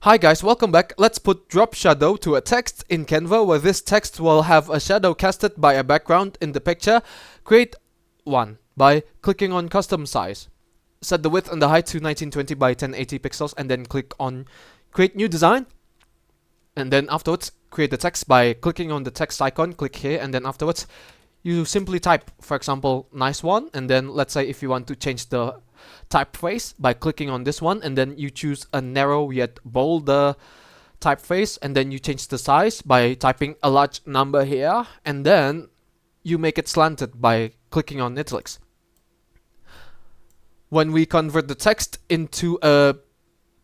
Hi guys, welcome back. Let's put drop shadow to a text in Canva where this text will have a shadow casted by a background in the picture. Create one by clicking on custom size. Set the width and the height to 1920 by 1080 pixels and then click on create new design. And then afterwards create the text by clicking on the text icon, click here, and then afterwards you simply type, for example, nice one, and then let's say if you want to change the typeface by clicking on this one, and then you choose a narrow yet bold typeface, and then you change the size by typing a large number here, and then you make it slanted by clicking on italics. When we convert the text into a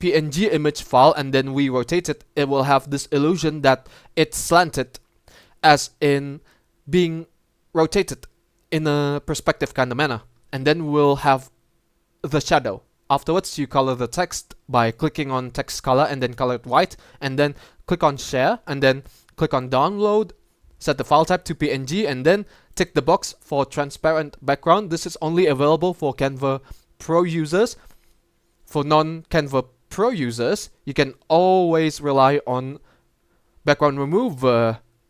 PNG image file and then we rotate it, it will have this illusion that it's slanted, as in being rotated in a perspective kind of manner, and then we'll have the shadow. Afterwards you color the text by clicking on text color and then color it white, and then click on share and then click on download, set the file type to PNG, and then tick the box for transparent background. This is only available for Canva Pro users. For non-Canva Pro users, you can always rely on background remove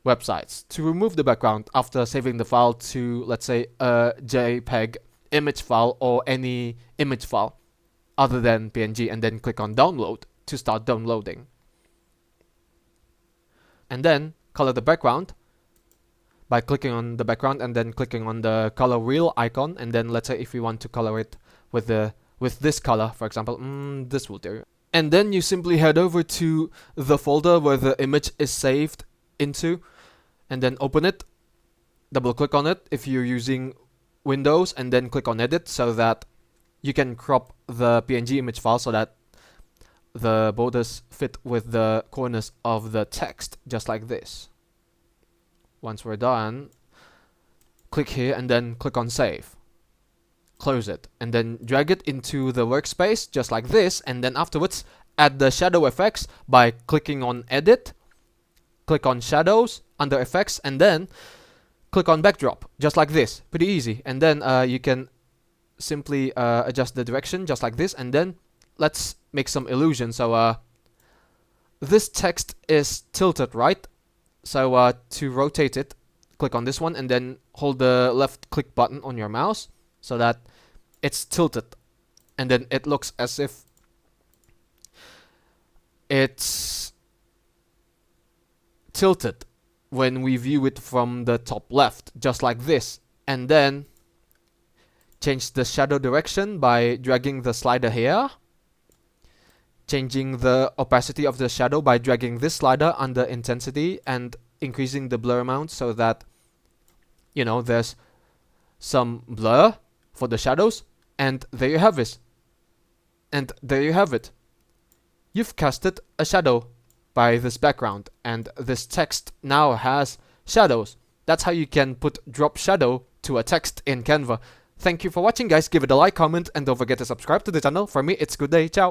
websites to remove the background after saving the file to, let's say, a JPEG image file or any image file other than PNG, and then click on download to start downloading. And then color the background by clicking on the background and then clicking on the color wheel icon, and then let's say if you want to color it with this color, for example, this will do. And then you simply head over to the folder where the image is saved into, and then open it, double click on it if you're using Windows, and then click on edit so that you can crop the PNG image file so that the borders fit with the corners of the text, just like this. Once we're done, click here and then click on save. Close it and then drag it into the workspace just like this, and then afterwards add the shadow effects by clicking on edit, click on shadows under effects, and then click on backdrop just like this. Pretty easy. And then you can simply adjust the direction just like this, and then let's make some illusion. So this text is tilted, right? So to rotate it, click on this one and then hold the left click button on your mouse so that it's tilted, and then it looks as if it's tilted when we view it from the top left, just like this. And then change the shadow direction by dragging the slider here, changing the opacity of the shadow by dragging this slider under intensity and increasing the blur amount so that, you know, there's some blur for the shadows. And there you have it. And there you have it. You've casted a shadow by this background, and this text now has shadows. That's how you can put drop shadow to a text in Canva. Thank you for watching, guys. Give it a like, comment, and don't forget to subscribe to the channel. For me, it's good day. Ciao.